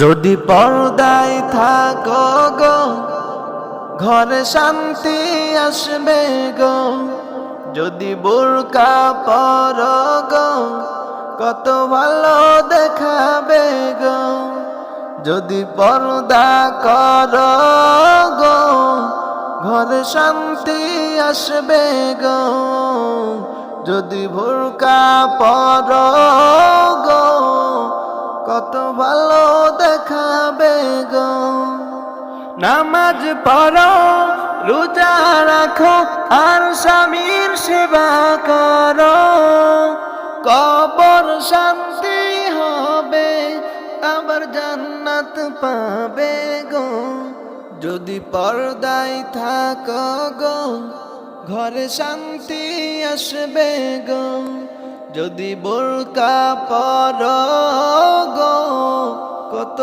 যদি পর্দায় থাকো গো ঘরে শান্তি আসবে গো, যদি বোরকা পরো গো কত ভালো দেখাবে গো, যদি পর্দা করো গো ঘরে শান্তি আসবে গো, যদি বোরকা পরো গো কত ভালো দেখাবে গো। নামাজ পড়ো রোজা রাখো আর স্বামীর সেবা করো, কবর শান্তি হবে আবার জান্নাত পাবে গো, যদি পর্দায় থাকো গো ঘরে শান্তি আসবে গো, যদি বোরকা পরো গো কত